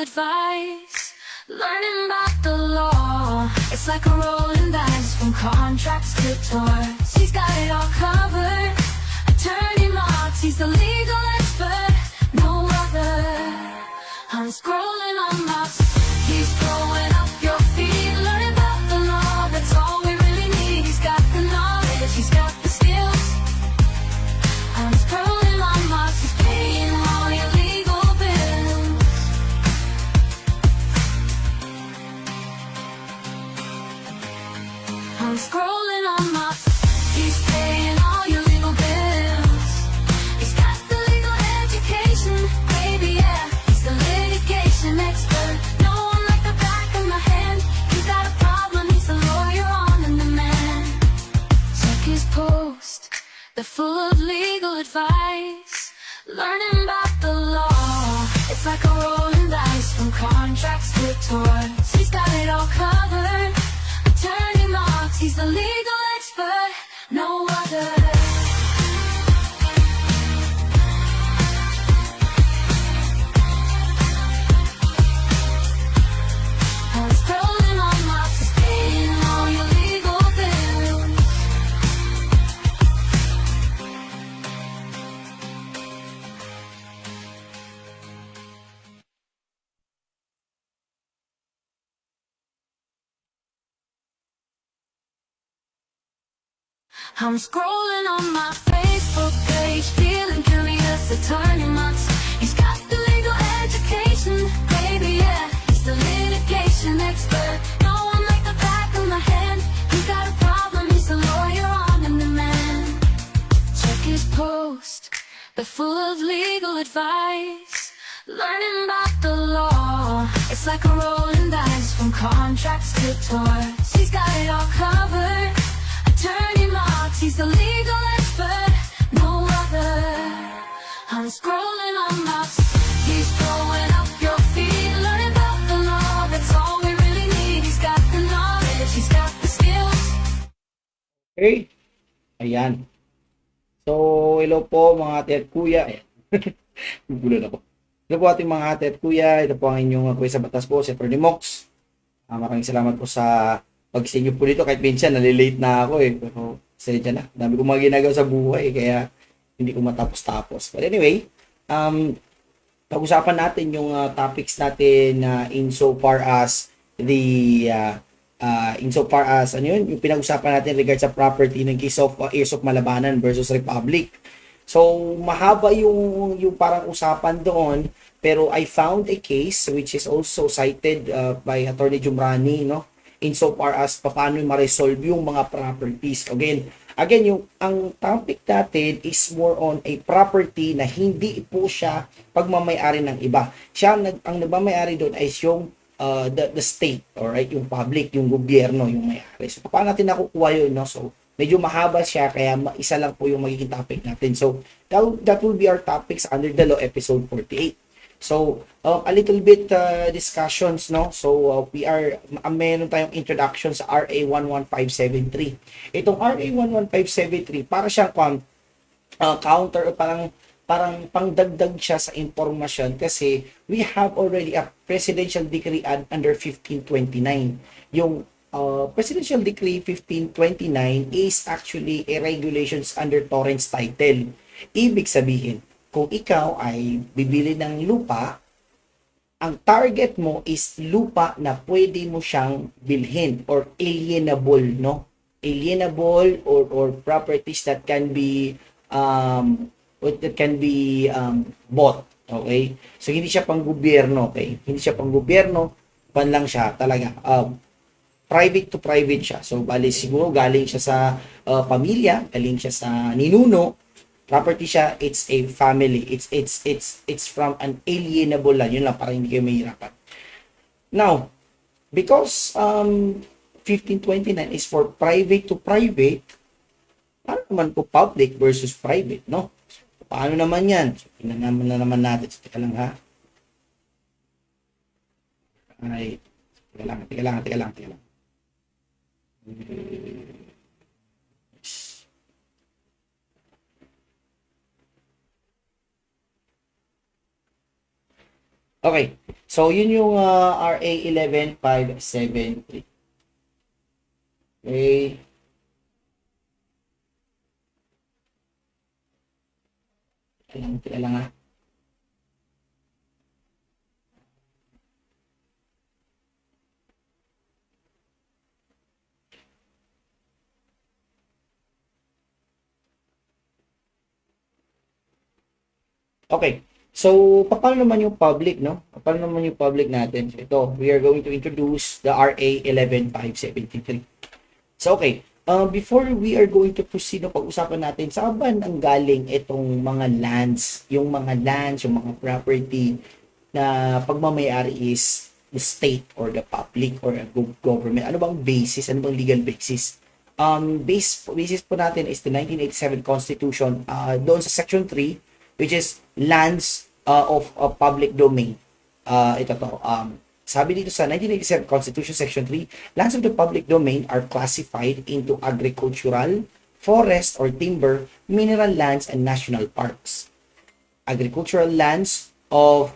advice. Learning about the law, it's like a rolling dice from contracts to torts. He's got it all covered. Attorney Marks, he's the legal expert, no other. I'm scrolling on my he's blowing up your feet. Learning about the law, that's all we really need. He's got the knowledge, he's got the skills. I'm scrolling on my he's paying all your legal bills. I'm scrolling on my he's paying all your legal bills. He's got the legal education, baby, yeah. He's the litigation expert. No one like the back of my hand. You got a problem, he's the lawyer on and the man. Check his post, they're full of legal advice. Learning about the law, it's like a rolling dice from contracts to torts. He's got it all covered. Attorney Marks, he's the legal expert, no other. I'm scrolling on my he's paying all your legal bills. I'm scrolling on my Facebook page, feeling curious. Attorney Marks, he's got the legal education, baby, yeah. He's the litigation expert. No one like the back of my hand. You got a problem, he's the lawyer on and the man. Check his post, they're full of legal advice. Learning about the law, it's like a rolling dice from contracts to torts. He's got it all covered. Attorney Marks, he's the legal expert, no other. I'm scrolling on my he's blowing up your feet. Learning about the law, that's all we really need. He's got the knowledge, he's got the skills. Okay? Ayan. So, hello po mga ate at kuya. Ayan. Gugulo na po. Hello po ating mga ate at kuya. Ito po ang inyong kuya sa batas po, si Atty. Mox. Maraming salamat po sa pag-stay nyo po dito. Kahit minsan, nalilate na ako eh. Pero, sadya na. Dami ko mga ginagawa sa buhay. Kaya, hindi ko matapos-tapos. But anyway, pag-usapan natin yung topics natin insofar as ano yun, yung pinag-usapan natin regards sa property ng case of Airsoft Malabanan versus Republic. So, mahaba yung parang usapan doon, pero I found a case which is also cited by Attorney Jumrani, no? Insofar as paano ma-resolve yung mga properties. Again, yung ang topic natin is more on a property na hindi po siya pagmamay-ari ng iba. Ang nagmamay-ari doon ay yung the state, alright, yung public, yung gobyerno, yung may-ari. So, paano natin nakukuha yun, no? So, medyo mahaba siya, kaya isa lang po yung magiging topic natin. So, that will be our topics under the law, episode 48. So, a little bit discussions, no? So, meron tayong introduction sa RA 11573. Itong RA 11573, para siyang counter, parang pangdagdag siya sa impormasyon kasi we have already a presidential decree under 1529. Yung presidential decree 1529 is actually a regulations under torrents title. Ibig sabihin, kung ikaw ay bibili ng lupa, ang target mo is lupa na pwede mo siyang bilhin or alienable, no? Alienable or properties that can be bought, okay? So hindi siya pang gobyerno, okay? Hindi siya pang gobyerno, pan lang siya talaga. Private to private siya. So bali siguro galing siya sa pamilya, galing siya sa ninuno. Property siya, it's a family. It's from an alienable land. Yun lang, para hindi kayo mahirapan. Now, because 1529 is for private to private, paano naman po public versus private, no? So, paano naman yan? So, pinanaman na naman natin. So, teka lang ha. Ay, teka lang. Okay. So, yun yung RA 11573. Okay. Kailangan lang ha. Okay. So, paano naman yung public, no? Paano naman yung public natin? Ito, we are going to introduce the RA 11573. So, okay. Before we are going to proceed, no, pag-usapan natin, saan ba ang galing itong mga lands, yung mga property na pagmamayari is the state or the public or a government. Ano bang basis? Ano bang legal basis? Basis po natin is the 1987 Constitution, doon sa Section 3, which is lands of public domain. Ito to. Sabi dito sa 1987 Constitution Section 3, lands of the public domain are classified into agricultural, forest or timber, mineral lands, and national parks. Agricultural lands of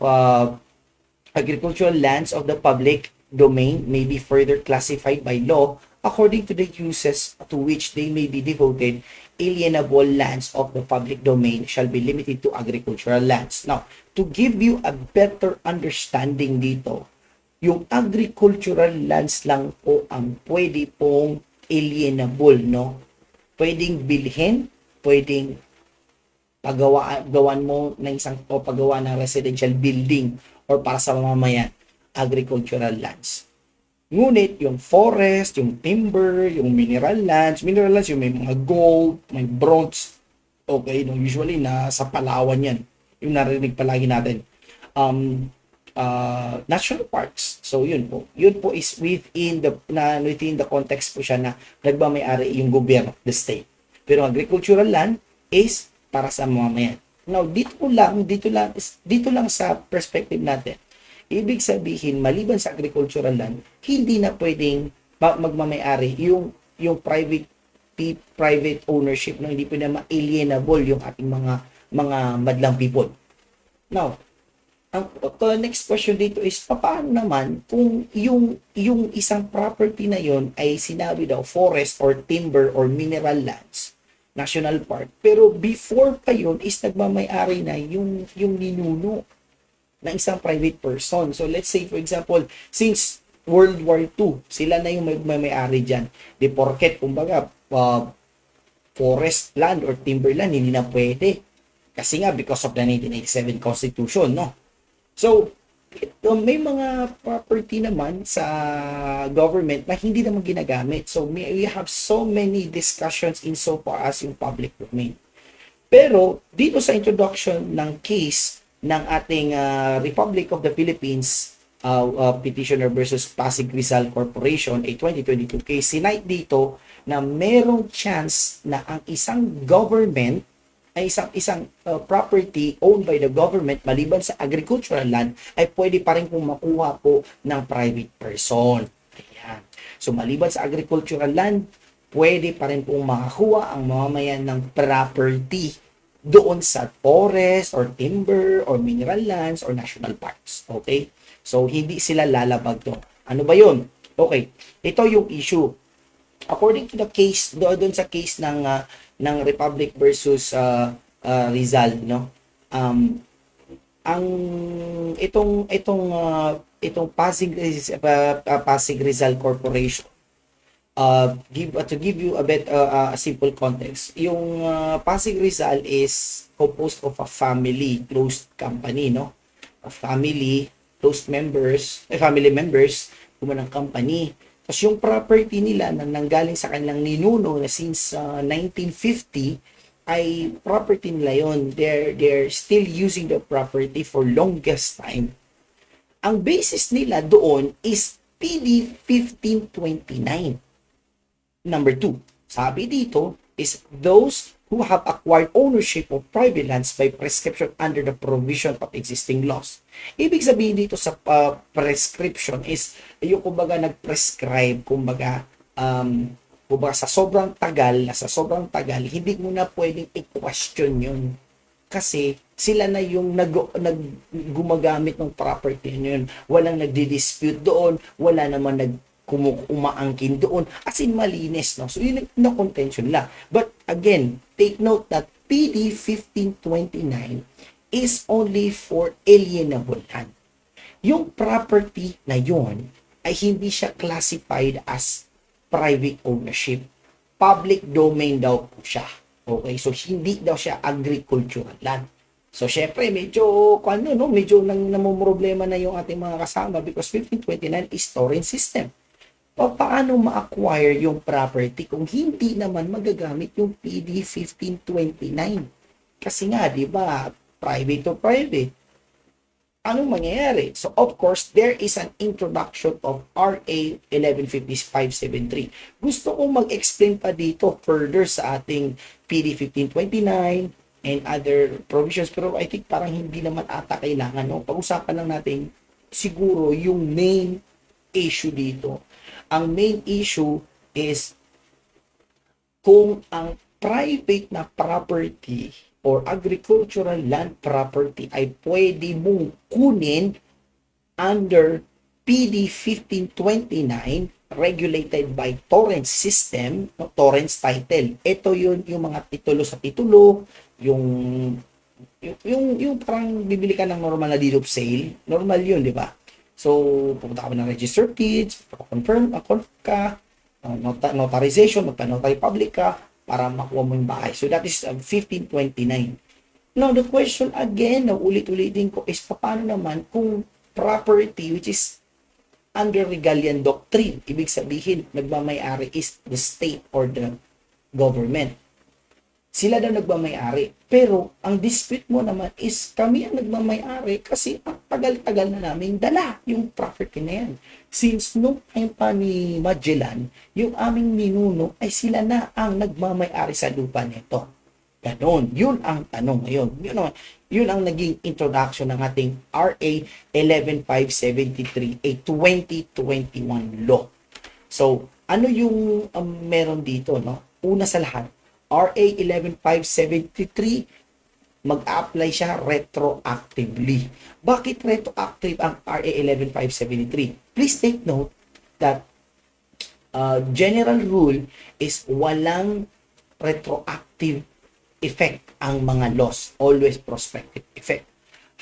the public domain may be further classified by law according to the uses to which they may be devoted. Alienable lands of the public domain shall be limited to agricultural lands. Now, to give you a better understanding dito, yung agricultural lands lang po ang pwede pong alienable, no? Pwedeng bilhin, pwedeng gawan mo ng isang o paggawa ng residential building or para sa mamamayan, agricultural lands. Ngunit yung forest, yung timber, yung mineral lands yung may mga gold, may bronze, okay, no, usually sa Palawan yan, yung narinig palagi natin. National parks. So yun po is within the context po siya na nagmamayari yung gobyerno, the state. Pero agricultural land is para sa mamamayan. Now, dito lang sa perspective natin. Ibig sabihin, maliban sa agricultural land, hindi na pwedeng magmamayari yung private ownership, no, hindi pwedeng ma-alienable yung ating mga madlang people. Now, ang next question dito is paano naman kung yung isang property na yon ay sinabi daw forest or timber or mineral lands, national park, pero before pa yun is nagmamayari na yung ninuno ng isang private person. So let's say for example, since World War II, sila na yung may-ari dyan. Di porket, kumbaga, forest land or timber land, hindi na pwede. Kasi nga, because of the 1987 Constitution, no? So, may mga property naman sa government na hindi naman ginagamit. So, we have so many discussions in so far as yung public domain. Pero, dito sa introduction ng case ng ating Republic of the Philippines petitioner versus Pasig Rizal Corporation, a 2022 case, sinight dito na merong chance na ang isang government ay isang property owned by the government maliban sa agricultural land ay pwede pa rin pong makuha po ng private person. Ayan. So maliban sa agricultural land, pwede pa rin pong makakuha ang mamamayan ng property doon sa forest or timber or mineral lands or national parks. Okay? So hindi sila lalabag doon. Ano ba 'yun? Okay. Ito yung issue. According to the case, doon sa case ng Republic versus Rizal, no? Ang itong Pasig Rizal Corporation, to give you a bit a simple context, yung Pasig Rizal is composed of a family closed company, no? A family family members ng company. Tapos yung property nila na nanggaling sa kanilang ninuno na since 1950 ay property nila yon. They're still using the property for longest time. Ang basis nila doon is PD 1529. Number 2, sabi dito is those who have acquired ownership of private lands by prescription under the provision of existing laws. Ibig sabihin dito sa prescription is yung kumbaga nag-prescribe, kumbaga sa sobrang tagal, hindi mo na pwedeng i-question yun. kasi sila na yung gumagamit ng property na yun. Walang nagdi-dispute doon, wala naman umaangkin doon. As in, malinis, no? So, yun na contention lang. But, again, take note that PD 1529 is only for alienable land. Yung property na yun ay hindi siya classified as private ownership. Public domain daw po siya. Okay, so hindi daw siya agricultural land. So syempre medyo medyo namomroblema na yung ating mga kasama because 1529 is torrent system. Paano ma-acquire yung property kung hindi naman magagamit yung PD 1529? Kasi nga, di ba, private to private. Anong mangyayari? So, of course, there is an introduction of RA 115573. Gusto kong mag-explain pa dito further sa ating PD 1529 and other provisions, pero I think parang hindi naman ata kailangan. No? Pag-usapan lang natin siguro yung main issue dito. Ang main issue is kung ang private na property or agricultural land property ay pwede mong kunin under PD 1529 regulated by torrent system, no, torrents title. Ito yun yung mga titulo sa titulo, yung parang bibili ka ng normal na deed of sale, normal yun, di ba? So, pupunta ka ng registered deeds, confirm ka, notarization, magpa-notary public ka, para makuha mo yung bahay. So, that is 1529. Now, the question again, na ulit-ulitin ko, is paano naman kung property which is under Regalian Doctrine, ibig sabihin, nagmamayari is the state or the government. Sila daw nagmamayari. Pero, ang dispute mo naman is kami ang nagmamayari kasi ang tagal-tagal na namin dala yung property na yan. Since nung time pa ni Magellan, yung aming ninuno ay sila na ang nagmamayari sa lupa nito. Ganon. Yun ang tanong ngayon. Yun ang naging introduction ng ating RA 11573, a 2021 law. So, ano yung meron dito? No? Una sa lahat, RA 11573, mag-apply siya retroactively. Bakit retroactive ang RA 11573? Please take note that general rule is walang retroactive effect ang mga laws. Always prospective effect.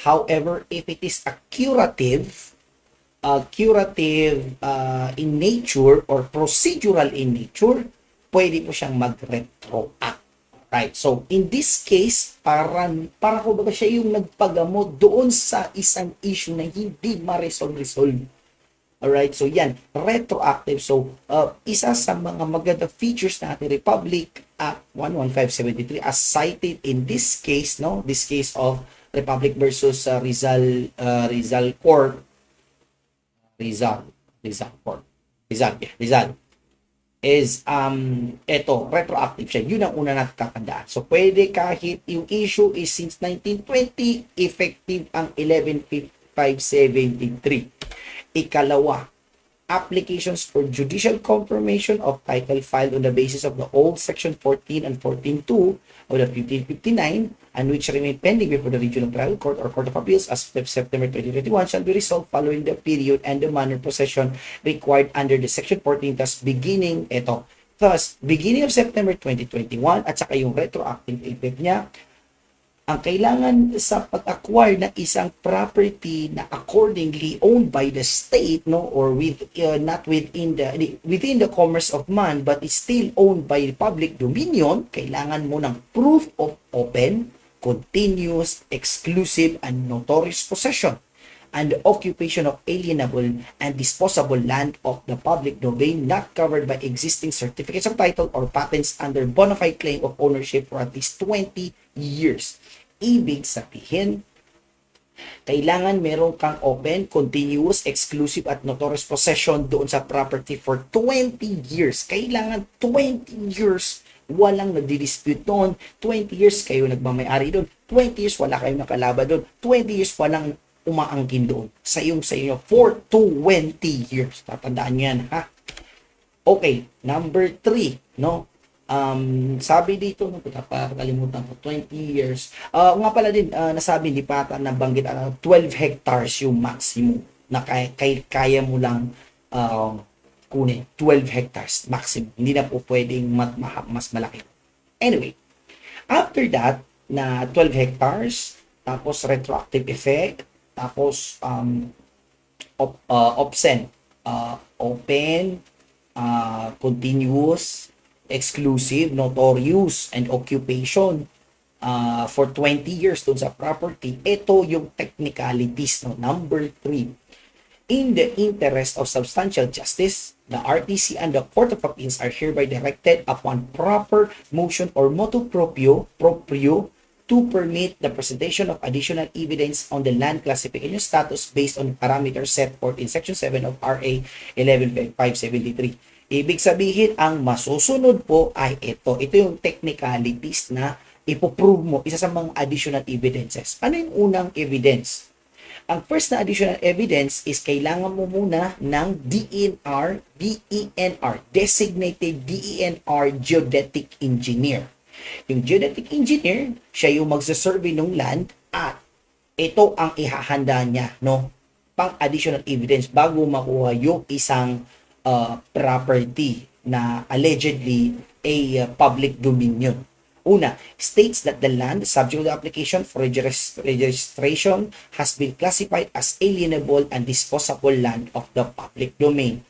However, if it is a curative in nature or procedural in nature, pwede po siyang mag-retroact. Right? So, in this case, para ko ba siya yung nagpagamot doon sa isang issue na hindi ma-resolve. Alright? So, yan. Retroactive. So, isa sa mga maganda features na ating Republic Act 11573 as cited in this case, no? This case of Republic versus Rizal Court. Rizal is eto, retroactive siya. Yun ang una natin tatandaan. So, pwede kahit yung issue is since 1920, effective ang 11573. Ikalawa, applications for judicial confirmation of title filed on the basis of the old Section 14 and 14.2 of the 1559 and which remain pending before the Regional Trial Court or Court of Appeals as of September 2021 shall be resolved following the period and the manner possession required under the Section 14 beginning of September 2021 at saka yung retroactive effect niya. Ang kailangan sa pag-acquire ng isang property na accordingly owned by the state, no, or not within the commerce of man but is still owned by the public dominion, kailangan mo ng proof of open, continuous, exclusive, and notorious possession and the occupation of alienable and disposable land of the public domain not covered by existing certificates of title or patents under bona fide claim of ownership for at least 20 years. Ibig sabihin, kailangan meron kang open, continuous, exclusive, at notorious possession doon sa property for 20 years. Kailangan 20 years walang nagdi-dispute doon. 20 years kayo nagmamayari doon. 20 years wala kayong nakalaban doon. 20 years walang umaangkin doon. Sa inyo for 20 years. Tatandaan nyo yan, ha? Okay, number 3, no? Sabi dito, no, nakalimutan ko, 20 years. Nga pala din, nasabi, hindi pa ata nabanggit, 12 hectares yung maximum na kaya mo lang kunin. 12 hectares maximum. Hindi na po pwedeng mas malaki. Anyway, after that, na 12 hectares, tapos retroactive effect, tapos option, open, continuous, exclusive, notorious, and occupation for 20 years dun sa property. Ito yung technicalities, no? Number 3. In the interest of substantial justice, the RTC and the Court of Appeals are hereby directed upon proper motion or motu proprio to permit the presentation of additional evidence on the land classification status based on parameters set forth in Section 7 of RA 11573. Ibig sabihin, ang masusunod po ay ito. Ito yung technicalities na ipoprove mo, isa sa mga additional evidences. Ano yung unang evidence? Ang first na additional evidence is kailangan mo muna ng DENR, designated DENR geodetic engineer. Yung geodetic engineer, siya yung magsasurvey ng land at ito ang ihahanda niya, no? Pang additional evidence bago makuha yung isang property na allegedly a public dominion. Una, states that the land subject to the application for registration has been classified as alienable and disposable land of the public domain.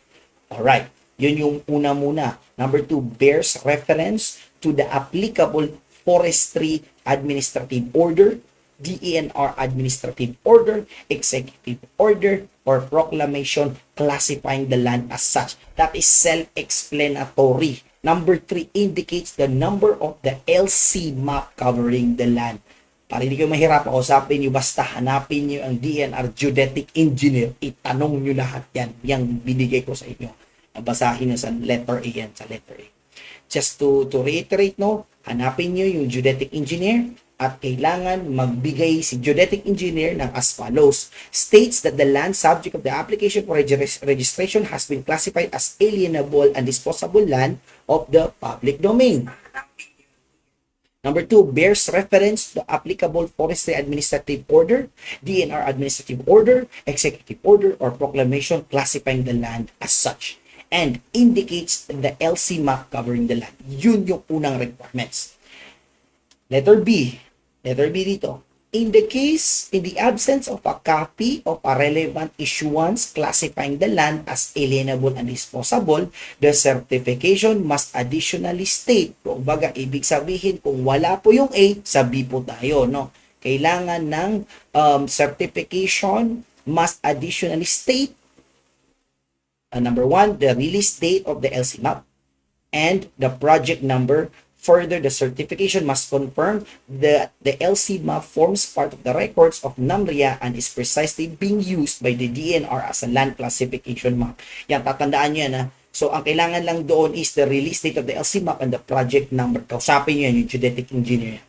Alright, yun yung una muna. Number 2, bears reference to the applicable forestry administrative order, DENR administrative order, executive order, or proclamation classifying the land as such. That is self-explanatory. Number 3 indicates the number of the LC map covering the land. Para hindi kayo mahirap, usapin nyo, basta hanapin nyo ang DENR geodetic engineer, itanong nyo lahat yan. Yang binigay ko sa inyo. Basahin nyo sa letter A yan, sa letter A. Just to reiterate, no, hanapin nyo yung geodetic engineer at kailangan magbigay si geodetic engineer ng as follows. States that the land subject of the application for registration has been classified as alienable and disposable land of the public domain. Number 2, bears reference to the applicable forestry administrative order, DENR administrative order, executive order, or proclamation classifying the land as such, and indicates the LC map covering the land. Yun yung unang requirements. Letter B dito. In the absence of a copy of a relevant issuance classifying the land as alienable and disposable, the certification must additionally state. Kung baga, ibig sabihin, kung wala po yung A, sa B po tayo, no? Kailangan ng certification must additionally state, number 1, the release date of the LC map and the project number. Further, the certification must confirm that the LC map forms part of the records of NAMRIA and is precisely being used by the DENR as a land classification map. Yan, tatandaan nyo yan, ha? So, ang kailangan lang doon is the release date of the LC map and the project number. Kausapin nyo yan, yung geodetic engineer.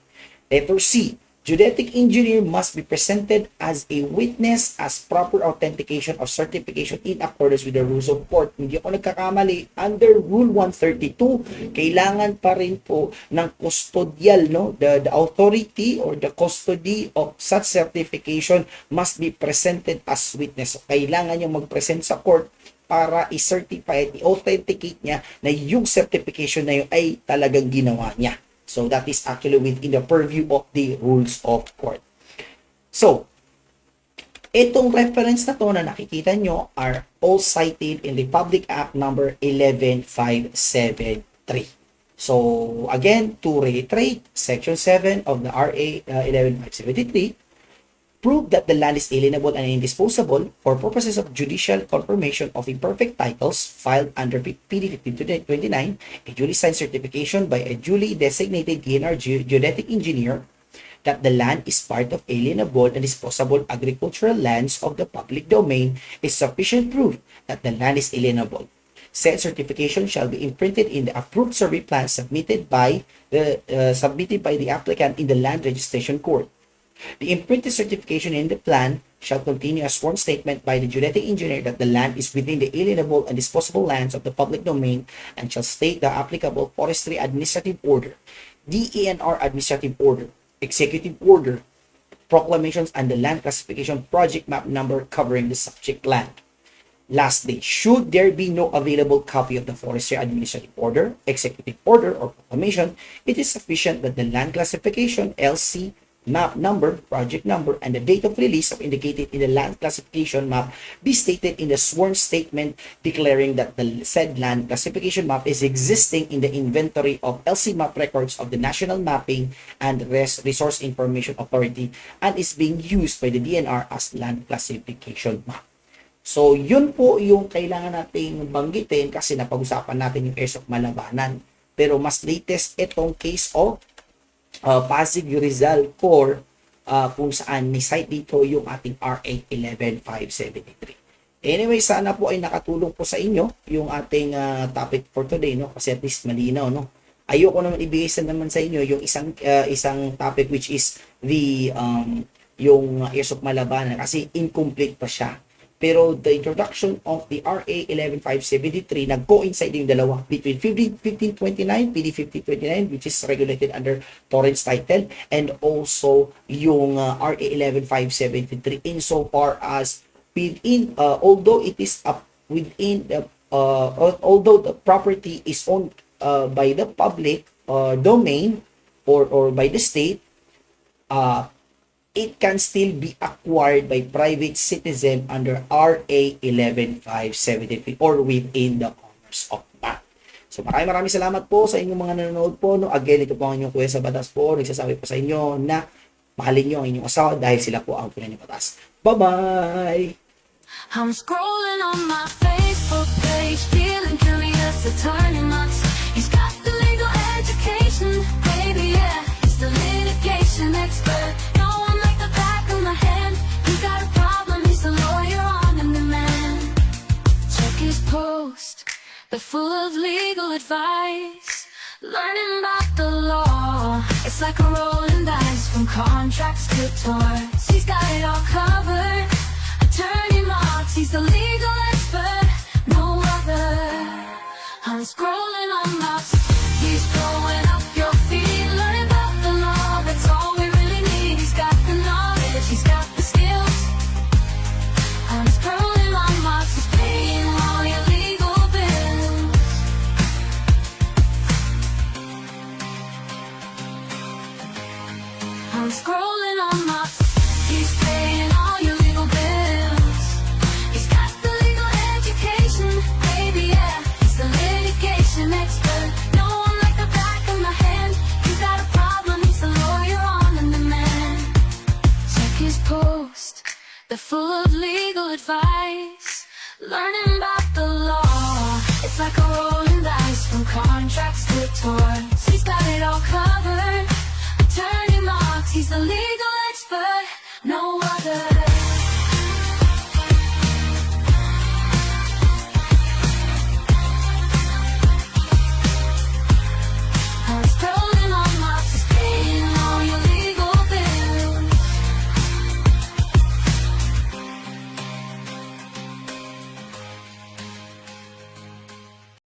Letter C, geodetic engineer must be presented as a witness as proper authentication or certification in accordance with the rules of court. Hindi ako nagkakamali. Under Rule 132, kailangan pa rin po ng custodial, no? The authority or the custody of such certification must be presented as witness. So, kailangan yung mag-present sa court para i-certify at i-authenticate niya na yung certification na yun ay talagang ginawa niya. So, that is actually within the purview of the rules of court. So, itong reference na to na nakikita nyo are all cited in the Public Act number 11573. So, again, to reiterate, Section 7 of the RA 11573, prove that the land is alienable and indisposable for purposes of judicial confirmation of imperfect titles filed under PD 1529, a duly signed certification by a duly designated DENR geodetic engineer that the land is part of alienable and disposable agricultural lands of the public domain is sufficient proof that the land is alienable. Said certification shall be imprinted in the approved survey plan submitted by the applicant in the land registration court. The imprinted certification in the plan shall continue a sworn statement by the genetic engineer that the land is within the alienable and disposable lands of the public domain and shall state the applicable forestry administrative order, DENR administrative order, executive order, proclamations, and the land classification project map number covering the subject land. Lastly, should there be no available copy of the forestry administrative order, executive order, or proclamation, it is sufficient that the land classification, LC, map number, project number, and the date of release of indicated in the land classification map be stated in the sworn statement declaring that the said land classification map is existing in the inventory of LC map records of the National Mapping and Resource Information Authority and is being used by the DNR as land classification map. So, yun po yung kailangan nating banggitin kasi napag-usapan natin yung Airsoft Malabanan. Pero mas latest itong case of Pasig Rizal Corps kung saan ni-cite dito yung ating RA 11573. Anyway, sana po ay nakatulong po sa inyo yung ating topic for today, no? Kasi at least malinaw, no? Ayoko naman ibigay sa naman sa inyo yung isang topic which is the yung Airsoft Malabanan kasi incomplete pa siya. Pero the introduction of the RA 11573 nag-coincide yung dalawa between 1529, PD 1529 which is regulated under Torrance title and also yung RA 11573 insofar as within although it is up within the although the property is owned by the public domain or by the state, it can still be acquired by private citizen under RA 11573 or within the corners of that. So maraming salamat po sa inyong mga nanonood po. No? Again, ito po ang inyong kuya sa batas po. Nagsasabi po sa inyo na mahalin nyo ang inyong asawa dahil sila po ang pinanyo batas. Bye-bye! I'm scrolling on my Facebook page, feeling curious, attorney months. He's got the legal education, baby, yeah. He's the litigation expert. No one like the back of my hand. You got a problem, he's the lawyer on demand. Check his post, they're full of legal advice. Learning about the law, it's like a rolling dice from contracts to torts. He's got it all covered. Attorney Marks, he's the legal expert, no other. I'm scrolling on my he's blowing up your feet, learning about the law, that's all we really need. He's got the knowledge, he's got the skills. I'm scrolling on Marks, he's paying all your legal bills. I'm scrolling on Marks, he's paying all your legal bills. He's got the legal education, baby, yeah. He's the litigation expert. No one like the back of my hand. You got a problem, he's the lawyer on demand. Check his post, they're full of legal advice. Learning about the law, it's like a rolling dice from contracts to torts. He's got it all covered. Attorney Marks, he's the legal